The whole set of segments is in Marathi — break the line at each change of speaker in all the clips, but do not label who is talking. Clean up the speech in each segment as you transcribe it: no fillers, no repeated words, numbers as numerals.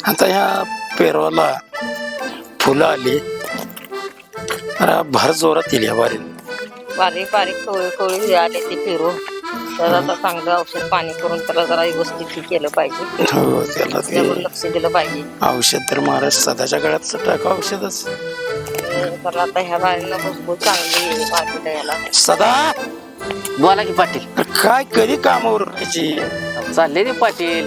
आता ह्या पेरवाला फुलं आली, भर जोरात येईल या वारीत.
बारीक बारीक कवळी कवळी आले ते फिरून त्याला आता चांगलं औषध पाणी करून त्याला जरा व्यवस्थित केलं पाहिजे.
हो, त्याला
त्यावर
ते
लक्ष दिलं पाहिजे.
औषध तर महाराज सदाच्या काळात टाका औषधच.
तर आता ह्या बारीला भरपूर चांगली मार्केट याला
सदा
बोला की पाटील.
काय कधी कामावर राहायची?
चालले रे पाटील.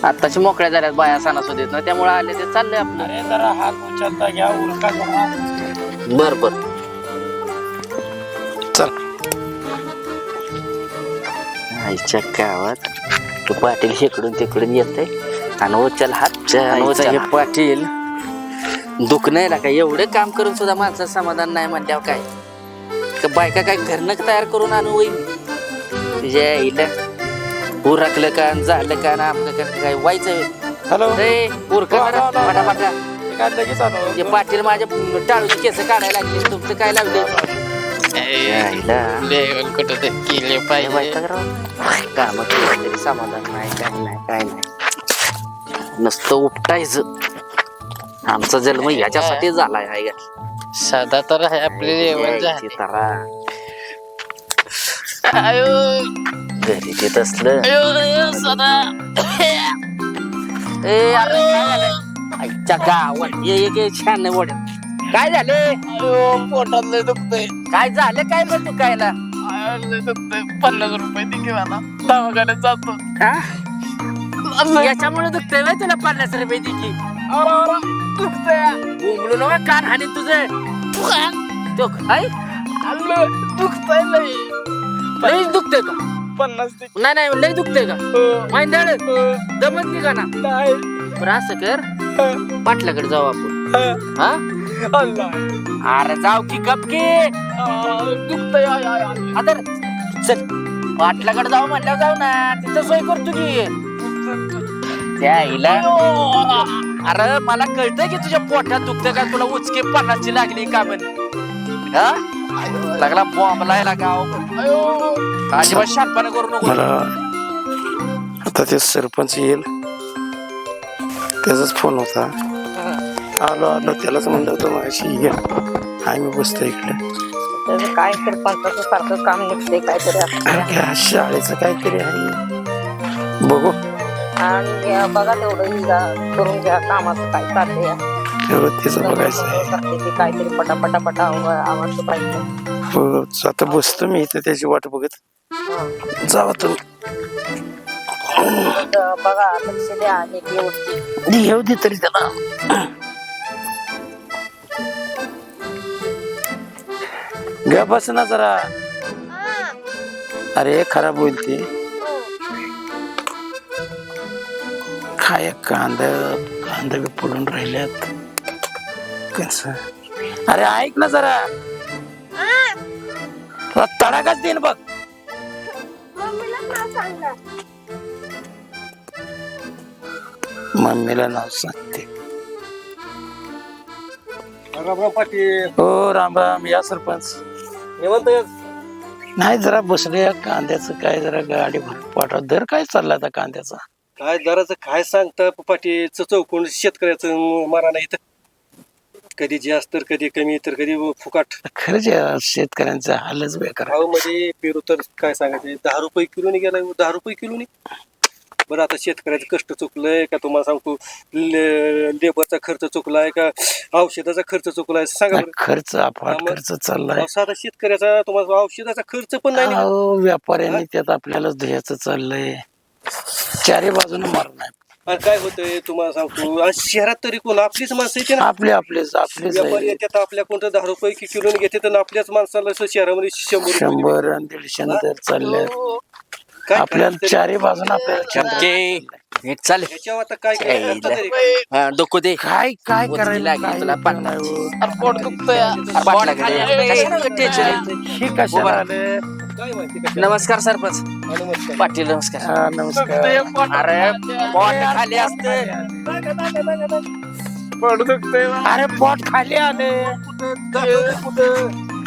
आताची मोकळ्या झाल्यात बाया सणासुदीत ना, त्यामुळे आले ते चाललंय आपलं.
अरे जरा हात उचलता घ्या, उरका जरा.
बर बर.
चल.
आईच्या गावात तू पाटील इकडून तिकडून येते आणि उचल हात हे पाटील. दुःख नाही ना काय, एवढं काम करून सुद्धा माणसाचं समाधान नाही म्हणल्यावर काय का बायका काय घरनं तयार करून आणू होईल तुझ्या आईला. उरकलं का झालं का ना आपलं काय व्हायचं.
हॅलो,
फटाफटा.
काय लगेच आलो.
हे पाटील माझ्या टाळूची केस काढायला लागले, तुमचं काय लावले
केले पाहिजे.
काम केलं तरी समाधान नाही, काय नाही. नुसतं उपटायचं. आमचा जन्म याच्यासाठी झालाय हाय का.
साधा तर आहे आपले जेवण झाले.
घरी देत असलं. आईच्या गावात ये छान नाही वड. काय झाले
पोटात लय दुखतंय.
काय झालं काय मग तू कायला.
लय दुखतंय. 50 रुपये दे किंवा ना दवाखान्यात जातो.
याच्यामुळे दुखतंय व्हय तुला 50 रुपये दिकी.
दुखतंय.
बोंबलू नका, कान हानी तुझे.
दुखतंय लय.
लई दुखतंय का.
50 दे.
नाही लई दुखतंय का. माहिंदाळ दमत नाही का ना.
नाही.
बरं असं कर, पाटलाकडे जाऊ आपण. हा अरे जाऊ की गप की.
दुखतंय.
आता चल पाटलाकडे जाऊ म्हणल्यावर जाऊ ना, तिथं सोय करतो की. त्या आईला अरे मला कळतंय की तुझ्या पोटात दुखतंय का, तुला उचके 50ची लागली का म्हण. हा लागला बॉम्बला गाव. अजिबात शांतपणा करू नको.
मला आता ते सरपंच येईल, त्याचाच फोन होता. आलो त्यालाच म्हणलं होतं माझी घ्या. हाय मी बसतो इकडे.
त्याचं काय सरपंचाचं सारखं काम निघते काहीतरी
अरे शाळेचं काहीतरी आहे, बघू.
आणि बघा तेवढं करून घ्या कामाचं काय चाललंय.
त्याचं बघायचं आहे.
ते काहीतरी पटापटा आवाज पाहिजे.
हो, आता बसतो मी इथे त्याची वाट बघत. जावा तुम्ही.
बघा लक्ष द्या आणि व्यवस्थित
येऊ दे तरी त्याला. ग बस ना जरा. अरे खराब होईल ती. काय कांदा बी पडून राहिल्यात. कस अरे ऐक ना जरा, तडाखाच देईन बघ. मम्मीला नाव सांगते.
पाटील
हो राम राम. या सरपंच. नाही जरा बसले कांद्याचं काय जरा गाडी पाठवा. दर काय चाललाय आता कांद्याचा.
काय दराचं काय सांगता पाटील. चौकोन शेतकऱ्याचं मारा नाही तर कधी जास्त तर कधी कमी तर कधी फुकाट.
खरंच शेतकऱ्यांचा हालच बेकार.
मध्ये पेरू तर काय सांगायचं 10 रुपये किलोनी गेला. 10 रुपये किलोनी. बरं आता शेतकऱ्याचं कष्ट चुकलंय का तुम्हाला सांगतो. लेबरचा खर्च चुकलाय का औषधाचा खर्च चुकलाय सांगा.
खर्च अफाट खर्च चाललाय.
साधा शेतकऱ्याचा तुम्हाला औषधाचा खर्च पण नाही.
व्यापाऱ्यांनी त्यात आपल्यालाच ध्येयाचं चाललंय. चारी बाजूने मारून आहे.
आणि काय होतंय तुम्हाला सांगतो. आणि शहरात तरी कोण आपलीच माणसं येते ना.
आपलेच
व्यापारी येतात आपल्या कोणतं 10 रुपये किलोने घेते तर आपल्याच माणसाला शहरामध्ये 100
आणि 150 दर चालले. आपल्याला चारी बाजून आपल्याला
नीट चालेल.
ह्याच्यावर आता काय करायचं
डोकं दे.
काय करायला
तुला
पोट दुखतंय.
हे कशाला आलं?
काय माहिती का.
नमस्कार सरपंच.
नमस्कार.
पाटील नमस्कार.
हा, नमस्कार.
अरे पोट खाली असते.
पोट दुखतंय.
अरे पोट खाली आले.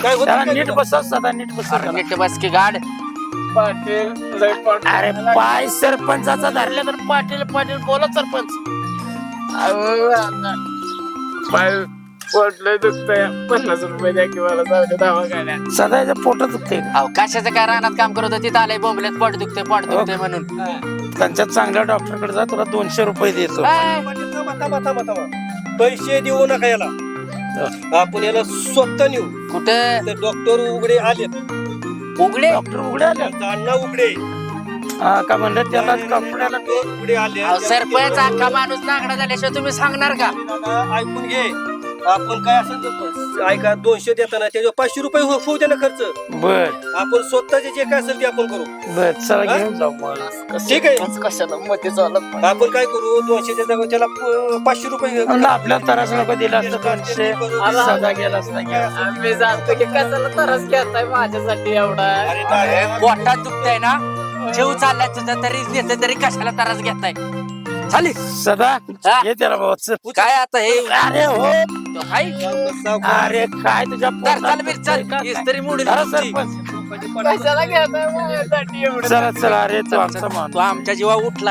काय होत
नीट बसत सदा नीट बसत.
नीट बस की गाड.
पाटील लय पाटील.
अरे पाय सरपंचाचा धरले तर पाटील पाटील बोला सरपंच.
अहो, आता पाय पोटलंय दुखतंय. 50 रुपये द्या की मला जाऊ दे दवाखान्यात.
सदाच्या पोटात दुखते
अहो कशाचं काय रानात काम करत होतं, तिथं आलंय बोंबल्यात पोट दुखते म्हणून.
त्यांच्या चांगल्या डॉक्टरकडे जा, तुला 200 रुपये देतो.
काय?
थांबा. पैसे देऊ नका याला. आपण याला स्वतः नेऊ.
कुठं
डॉक्टर उघडे आले.
उघडे?
डॉक्टर उघडे आले
अण्णा उघडे
का म्हणलं त्याला कपड्याला
उघडे आले.
अहो, सरपंच अख्खा माणूस नागडा झाल्याशिवाय तुम्ही सांगणार का?
दादा, ऐकून घे. आपण काय असेल तर ऐका, 200 देताना त्याच्यावर 500 रुपये होऊ द्या ना खर्च.
बर
आपण स्वतःचे जे काय असेल ते आपण करू.
बर चला घेऊन जाऊ मग.
ठीक आहे.
कशाला मध्ये चालत
आपण काय करू, 200च्या जागा त्याला 500 रुपये
म्हणलं आपल्या तरास नको दिला असतं 200 सदा गेला असता गेला.
आम्ही जातो की कशाला त्रास घेताय माझ्यासाठी एवढा.
अरे दादा,
पोटात दुखतंय ना, जेव चाललाय तुझा तरी नेत तरी कशाला त्रास घेताय? चालेल
सदा
हा?
हे त्याला भाऊ चल.
काय आता हे?
अरे हो
तो हाय?
अरे काय तुझ्या
तर चाल मिरचल,
काय?
इस्त्री मोडील
अरे
तुमची.
सरपंच
कशाला घेताय माझ्यासाठी एवढं.
चला चला. अरे तो आमचा मान.
तो आमच्या जीवा उठला.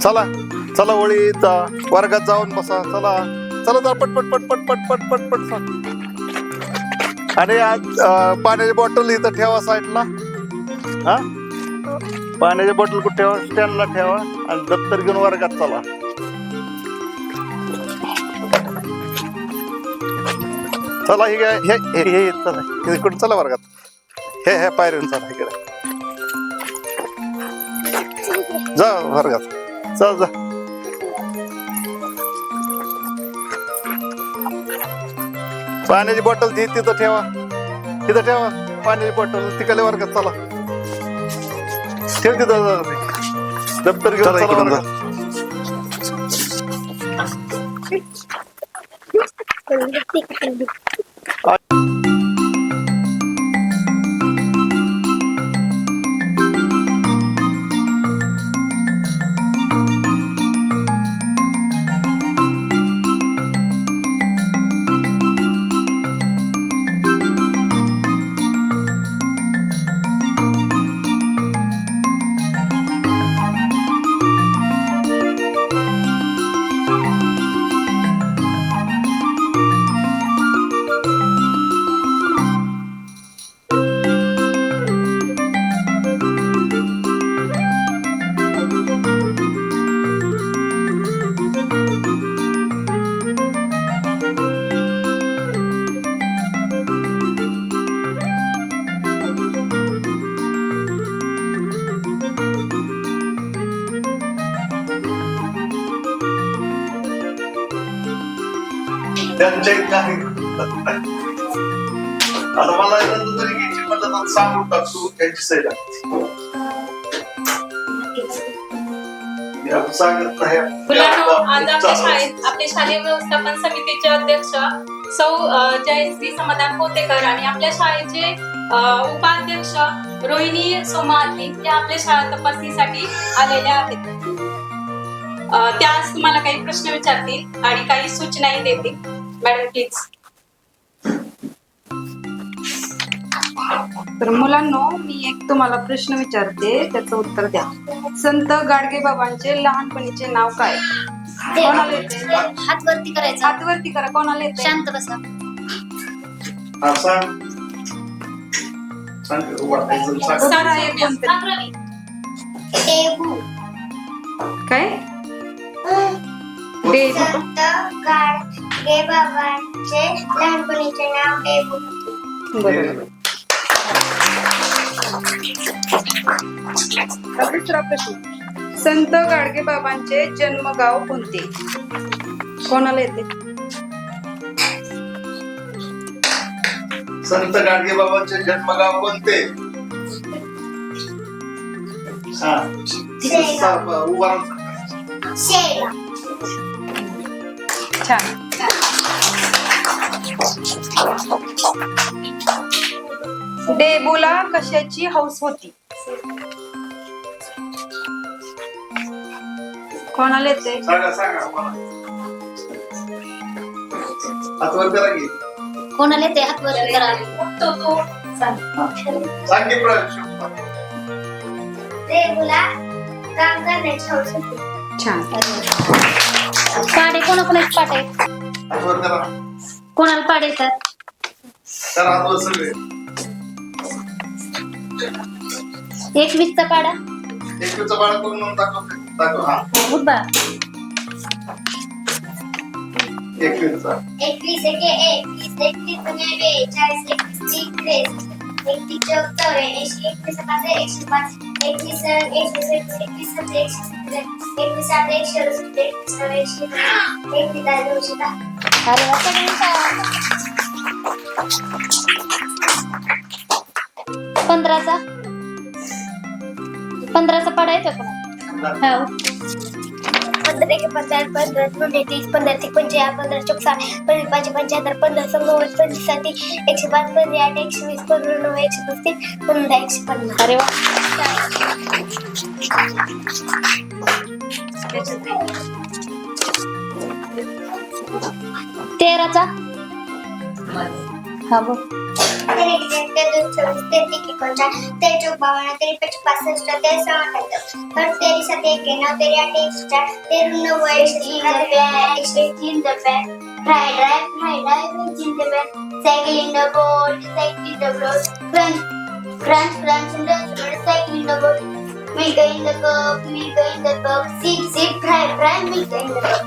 चला चला ओळीत वर्गात जाऊन बसा. चला चला जा पटपट पटपट पटपट पटपट चल. आणि आज पाण्याची बॉटल इथं ठेवा साईडला. हा, पाण्याची बॉटल कुठे ठेवा? स्टँडला ठेवा. आणि दप्तर घेऊन वर्गात चला. चला हे काय हे चला इकडून चला वर्गात. हे पायरीन चला इकडे जा वर्गात. चल जा. पाण्याची बॉटल तिथं ठेवा. तिथं ठेवा पाण्याची बॉटल. तिकडे वर्गात चला. ठेव तिथं. दप्तर घेऊन चला वर्गात. त्यांच्या काही आता मला तरी घ्यायची म्हटलं तर सांगून टाकतो त्यांची सही सांगत नाही.
मुलांनो, आज आपल्या शाळेत आपले शालेय व्यवस्थापन समितीचे अध्यक्ष सौ जयश्री समाधान पोतेकर आणि आपल्या शाळेचे उपाध्यक्ष रोहिणी सोमाली या आपल्या शाळा तपासणीसाठी आलेल्या आहेत. त्या आज तुम्हाला काही प्रश्न विचारतील आणि काही सूचनाही देतील. Madam please.
तर मुलांनो, मी एक तुम्हाला प्रश्न विचारते, त्याचं उत्तर द्या. संत गाडगे बाबांचे लहानपणीचे नाव काय? कोणाला येते?
हात वरती करायचा.
हात वरती करा. कोणाला येते?
शांत बसा.
उत्तर आहे कोणतं?
देहू.
काय? देहू.
संत गाडगे बाबांचे लहानपणीचे नाव देहू.
बरोबर. दुसरा प्रश्न. संत गाडगे बाबांचे जन्मगाव कोणते? कोणाला येते?
संत गाडगे बाबांचे जन्मगाव कोणते? हा. उभा राहून
शेळगाव.
छान. डेबूला कशाची हौस होती? कोणाला येते?
सांगा मला. हातवर करा की.
कोणाला ते हात वर करा.
सांग की प्रश्न.
देवला काम करण्याची हौस होती.
छान.
पाडे कोणाकोणाचे पाडे?
हातवर करा.
कोणाला पाडे येतात?
करा हातवर सगळे.
21चा पाडा.
21चा पाडा करून म्हणून दाखव. हा.
उभा.
21चा.
21 एके 21 21 दुने 40 21 30 21 चौक 84 21 पाच 105 21 21 21 21 21 सात 168 21 210. अरे वा सगळ्यांचा 15चा पाडा येतो का? हो. 15 एके 50 15 दुने 30 15 ते 50 15 चौक 60 15 पाच 75 15 संगवत 25 साती 105 15 8 120 15 9 135 15 150. अरे वा. तेराचा हा बघ. 'Milk in the cup, sip, sip, fry, fry, milk in the cup.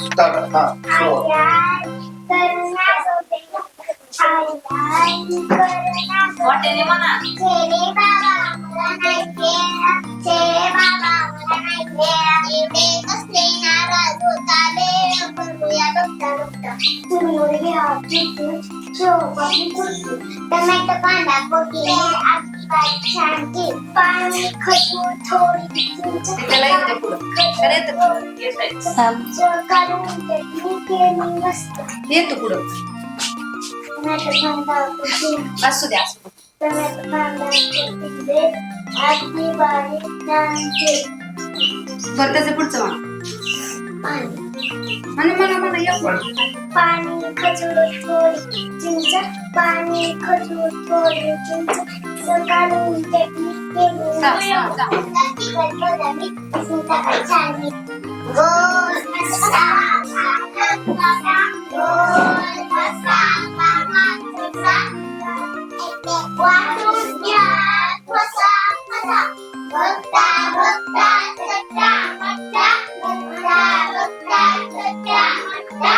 Start. हा. सुरू.
वाटेने म्हणा.
टमॅटो कांदा कोथिंबीर शांती पाणी खजूर थोडी
त्याला येते पुढं. त्याला येतं पुढं.
काढून चटणी केली मस्त.
येतो पुढं.
टमॅटो कांदा कोथिंबीर
असू द्या असू द्या.
टमॅटो कांदा कोथिंबीर अगदी बारीक नांगे
बरं त्याचं पुढचं
पाणी
म्हणा या
पाणी खजूर थोडी चिंच पाणी खजूर थोडी चिंच काढून चटणी केली गोल वाटून घ्या ठोसा ठोसा भक्ता भक्ता चट्टा मट्टा भक्ता भक्ता चट्टा मट्टा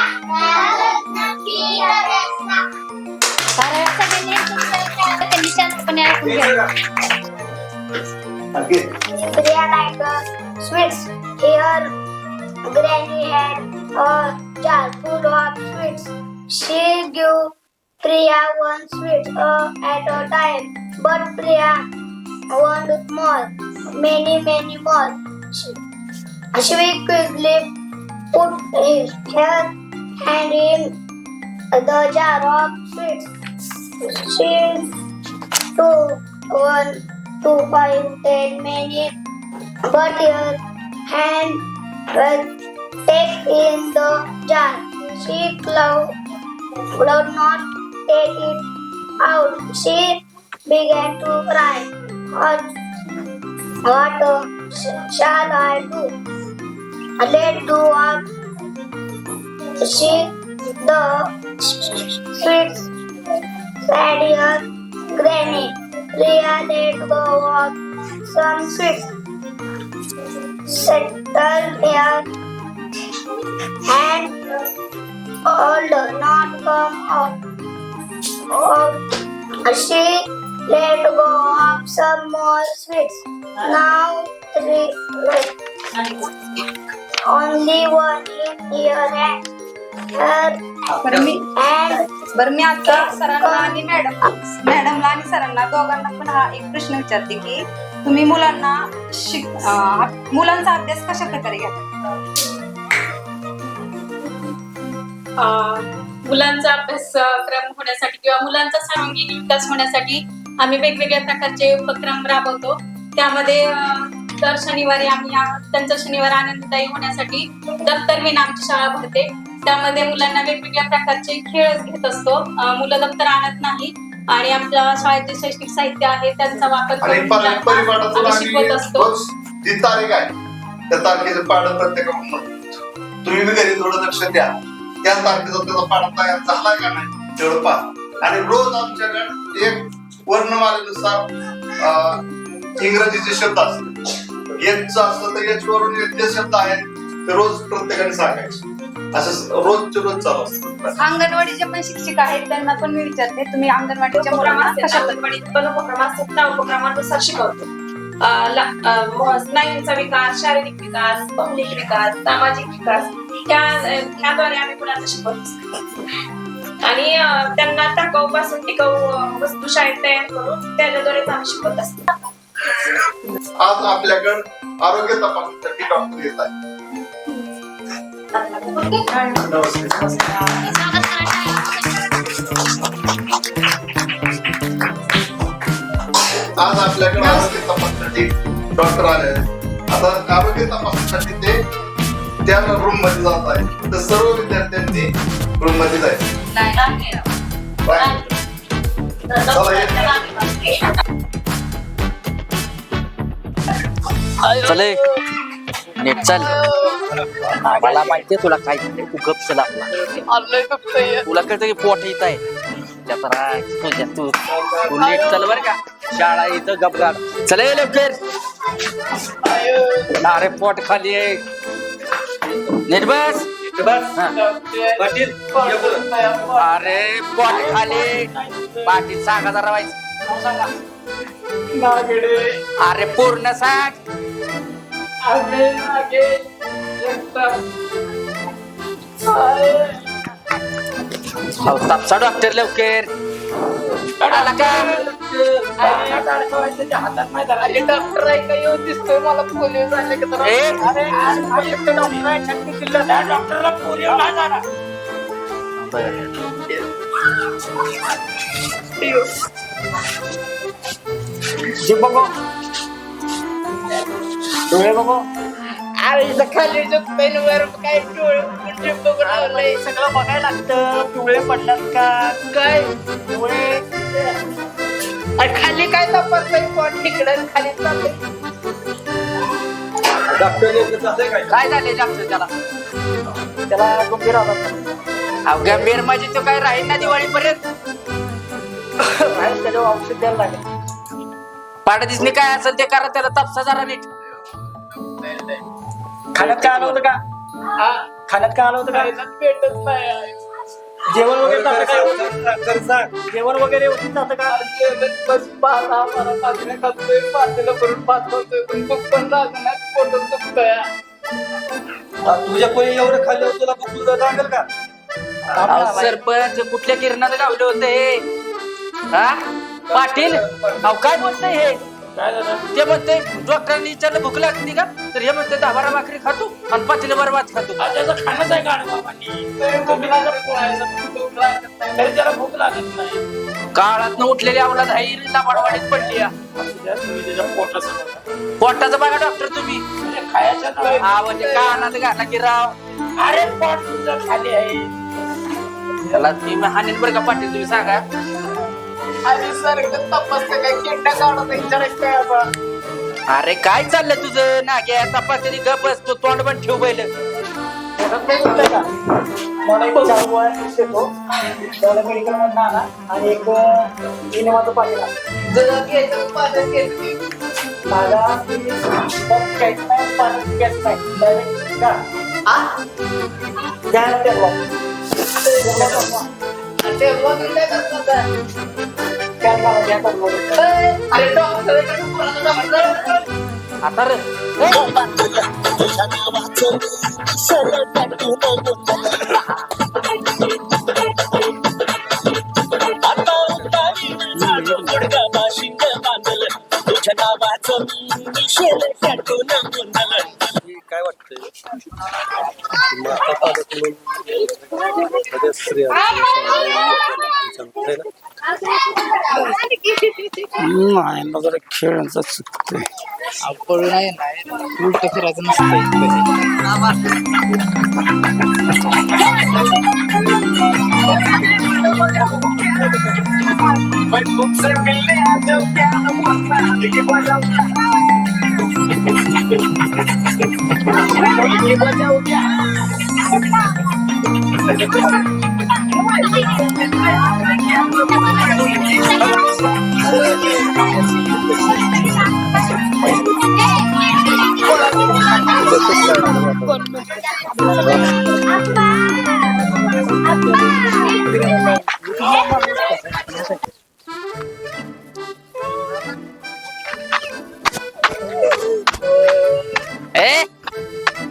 नक्की रस्ता. अरे सगळ्यांनी शांतपणे ऐकून घ्या. Priya like sweets. Here, Granny had a jar full of sweets. She gave Priya one sweet at a time, but Priya wanted more, many more. She quickly put her hand in the jar of sweets. She took 1, 2, 5, 10, many, but her hand was stuck in the jar. She could not take it out. She began to cry. What shall I do? Let go of the sweets, said her granny. Priya let go of some sweets, settled her hand, old not come up. She let go of some more sweets. Now 3 left. Only one in her hand. Her
बरं मी आता
and
सरांना आणि मॅडमला आणि सरांना दोघांना पण हा एक प्रश्न विचारते की तुम्ही मुलांना मुलांचा अभ्यास कशा प्रकारे घेता?
मुलांचा अभ्यासक्रम होण्यासाठी किंवा मुलांचा सर्वांगीण विकास होण्यासाठी आम्ही वेगवेगळ्या प्रकारचे उपक्रम राबवतो. त्यामध्ये दर शनिवारी आम्ही त्यांचा शनिवार आनंददायी होण्यासाठी दप्तर विना आमची शाळा भरते. त्यामध्ये मुलांना वेगवेगळ्या प्रकारचे खेळ घेत असतो. मुलं दप्तर आणत नाही आणि आपल्या शाळेचे शैक्षणिक साहित्य आहे त्यांचा वापर
आणि
करून मुलांना आम्ही शिकवत असतो.
जी तारीख आहे त्या तारखेचं पाडं प्रत्येकाकडून तुम्ही बी घरी थोडं लक्ष द्या. त्या तारखेचा त्याचा पाडा तयार झाला का नाही तेवढं पहा. आणि रोज आमच्याकडे एक वर्णमालेनुसार इंग्रजीचे शब्द असतात. एचचं असतं तर एच वरून जे शब्द आहेत ते रोज प्रत्येकाने सांगायचे. असं रोजचे रोज चालू असतं.
अंगणवाडीचे पण शिक्षक आहेत त्यांना पण मी विचारते, तुम्ही अंगणवाडीच्या मुलांना कशा
अंगणवाडीत पण उपक्रम असतात. त्या उपक्रमानुसार शिकवतो. स्नायूंचा विकास, शारीरिक विकास, बौद्धिक विकास, सामाजिक विकास ह्याद्वारे आम्ही मुलांना शिकवतो. आणि त्यांना टाकाऊपासून टिकाऊ वस्तू शाळेत तयार करून त्याच्याद्वारेच आम्ही शिकवत असतो.
आज आपल्याकडे आरोग्य तपासणीसाठी डॉक्टर येत आहे. आज आपल्याकडे आरोग्य तपासण्यासाठी डॉक्टर आले आहेत. आता आरोग्य तपासण्यासाठी ते त्या रूम मध्ये जात आहे. तर सर्व विद्यार्थ्यांनी रूम मध्ये जायचं.
चले नीट चाल. मला माहितीये तुला काय तू गप चल आपला. तुला कळतं की पोट येत आहे तुझ्या तू नीट चल बर का. शाळा इथं गपगाड चले लवकर. अरे पोट खाली आहे. नीट बस.
पाटील
अरे पोट खाली. पाटील सांगा जरा वाईस सांगा. अरे पूर्ण सांग. तापसा डॉक्टर लवकर आला का.
डॉक्टर आहे का येऊन दिसतोय मला पोलिओ झाले डॉक्टरला पोलिओ नाही झाला.
बघो डोळे बघो.
अरे इथं खाली पेनवर काय डोळे सगळं बघायला लागतं. डोळे पडतात का काय डोळे. आणि खाली काय तपासतंय पोट तिकडं खाली चाललंय.
काय झाले डॉक्टर त्याला गंभीर आवाज. गंभीर म्हणजे तो काय राहील ना दिवाळीपर्यंत.
त्याच्यावर औषध द्यायला लागेल.
पाडदिसनी काय असेल ते करा. त्याला तपसा जरा नीट.
खाण्यात काय आलं होतं का. खाण्यात काय आलं होतं का. पेटत नाही. जेवण वगैरे जेवण वगैरे होती जातं का. बस पाहता खातोय पातेला करून पाहत होतोय पण भूक पण लागणार पोटच दुखतोय.
तुझ्या कोणी एवढं खाल्लं तुला भूक तुझं लागेल का.
सरपंच कुठल्या किरणात गावले होते हे. हा पाटील अहो काय बोलतय हे. ते म्हणते डॉक्टरांनी विचारलं भूक लागते का तर हे म्हणते 10-12 भाकरी खातो आणि पाटील बरबाद खातो.
त्याचं खाणंच आहे तरी त्याला भूक लागत नाही.
काळात उठलेली अवलाद आहे लाबाडवाडीत पडली. पोटाचं बघा डॉक्टर तुम्ही.
खायचं
आवड कानात घाला की राव.
अरे पोट तुझं खाली आहे.
त्याला मी हानीन बरं का पाटील तुम्ही सांगा.
आणि सर तपासतं काय किंडा काढून विचारायचं काय आपण.
अरे काय चाललंय तुझं नाग्या तपासणी गप बसतो तोंड पण ठेव बैल.
आणि एक इनोवाचं पाटील
आता रे
तुझ्या नावाचं
नाही ना जरा खेळांचा चुकतोय.
पळून आहे ना उलट फिरायचं नसतं.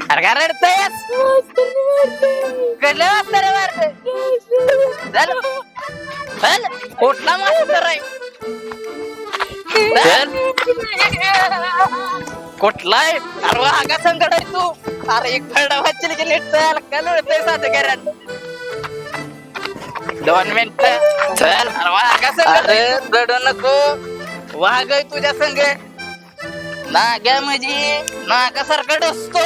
अरे काय रडतोयस? कडलं वाजता रे मारतोय? चल कुठला मास्तर आहे? कुठला आहे? अरे वागा संकट आहे तू. अरे एक खरडा वाचली की नीट चल का लढतोय साधं घरात 2 मिनिट चल. अरे वागा संकट रडू नको. वाघ आहे तुझ्या संग. नाग्या म्हणजे नागासारखा डसतो.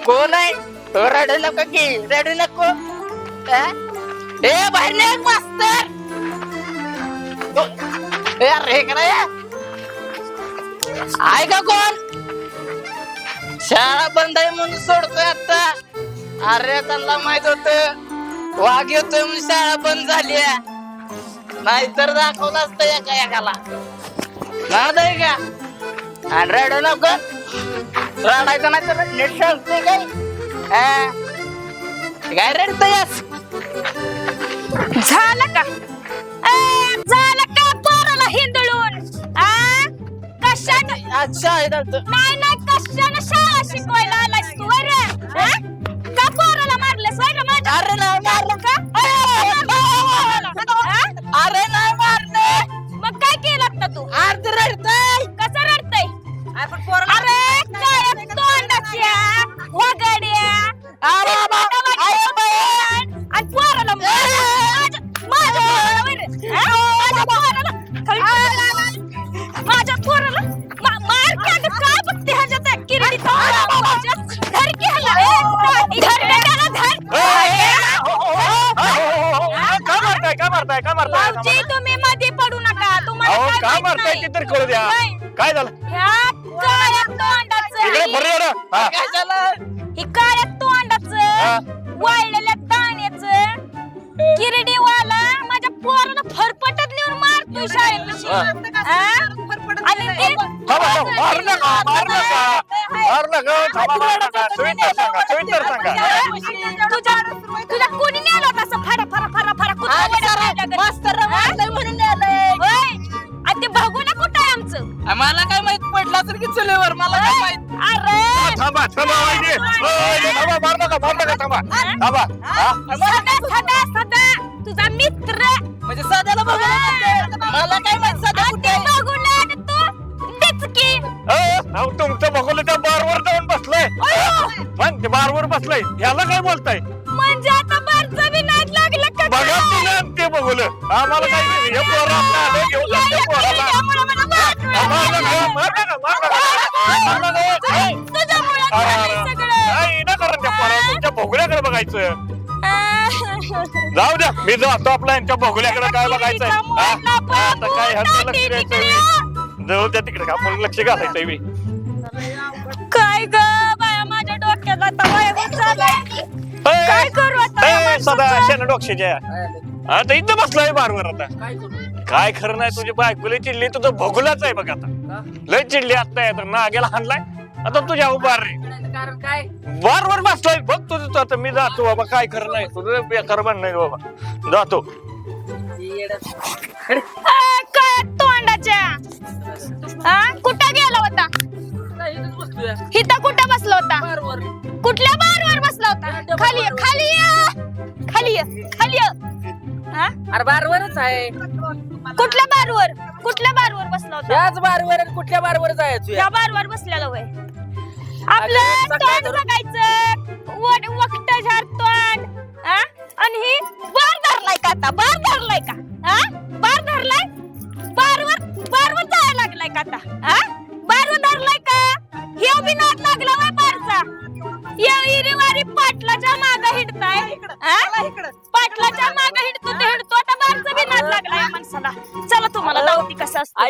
कोण आहे? रडू नको की रडू नको. ए बाहेर नाही मास्तर. अरे इकडे आहे का कोण? शाळा बंद आहे म्हणून सोडतोय आता. अरे त्यांना माहित होत वाघ येतोय म्हणून शाळा बंद झाली. नाहीतर दाखवलं असतं एका एकाला. नाद आहे का? आणि रडू नको. रडायचं नाही तर नीट सांगतोय काय? काय रडतोयस?
झालं का? झालं का पोराला हिंदळून? कशानं?
अच्छा
नाही नाही कशानं शाळा शिकवायला आलास तू? का पोराला मारलेस?
अरे नाही मारलं का? अरे नाही मारले.
मग काय केलं आता तू?
अर्ध रडतय.
कसं रडतय? अरे काय तोंडाच्या वगड्या.
अरे
आणि पोराला माझ्या पोराला मार का? काय बघते ह्याच्यात किरडी? धर की ह्याला. धर रे त्याला, धर. भाऊजी तुम्ही मध्ये पडू नका. तुम्हाला काय माहित नाही.
तरी कळू द्या काय झालं.
ह्या काळ्या तोंडाचं ही काळ्या तोंडाचं वाळलेल्या दाण्याचं किरडीवाला माझ्या पोराला फरफटत नेऊन मारतोय शाळेत. आणि ते तुझ्या कोणी नेलं होतं असं फरा फरा फरा फरा म्हणून आणि ते बघू ना कुठं आहे आमचं.
मला काय माहित पडलं असेल की चुलीवर. मला काय माहित.
अरे
थांबा
सदा तुझा मित्र
म्हणजे सध्याला बघू. मला काय माहित सध्या कुठे आहे?
बघू ना तू डिचकी.
तुमचं बघून त्या बारवर जाऊन बसलाय. मग ते बारवर बसलाय याला काय बोलताय?
म्हणजे आता बारचं बी नाही लागलं का?
बघा तुला ते बघवलं आम्हाला काय हे पोरं आपलं आलं घेऊन जाते पोराला. तुमच्या भोगल्याकडे बघायचं. जाऊ द्या मी जातो आपला यांच्या भोगल्याकडे काय बघायचंय. आता काय ह्यांचं लक्ष द्यायचं. जाऊ द्या तिकडे का आपण लक्ष घालायचंय मी.
काय ग बाया माझ्या डोक्यात आता वैभव चाललंय. काय करू आता?
सदा शेण डोक्षाच्या आता इथं बसलाय बारवर. आता काय खरं नाही तुझी बायकोला चिडली. तुझं भोगलाच आहे बघ. आता लय चिडली. आता नाग्याला हाणलाय. आता तुझ्या उभार रे
कारण काय
बारवर बसलाय बघ तुझं. आता मी जातो बाबा. काय खरं नाही तुझं बेकार बन नाही बाबा. जातो.
काय तोंडाच्या कुठं गेला होता? इथं कुठं बसला होता? कुठल्या बारवर बसला होता? खाली ये, खाली ये, खाली ये, खाली ये.
अरे बारवरच आहे.
कुठल्या बारवर? कुठल्या बारवर बसला होता?
याच बारवर. कुठल्या बारवर जायचं?
या बारवर बसलेला वय. आपलं तोंड बघायचं. वकट झाड तोंड. आणि ही बार
लागलाय का आता बार धरलाय का हा बार धरलाय बारवर जायला लागलाय का आता हा बारवर धरलाय का हे बी नाद लागला वय बारचा या इरीवारी पाटलाच्या मागे हिंडताय पाटलाच्या मागे हिंडतो आता बारचा बी नाद लागलाय माणसाला चला तुम्हाला दावती कसं असतं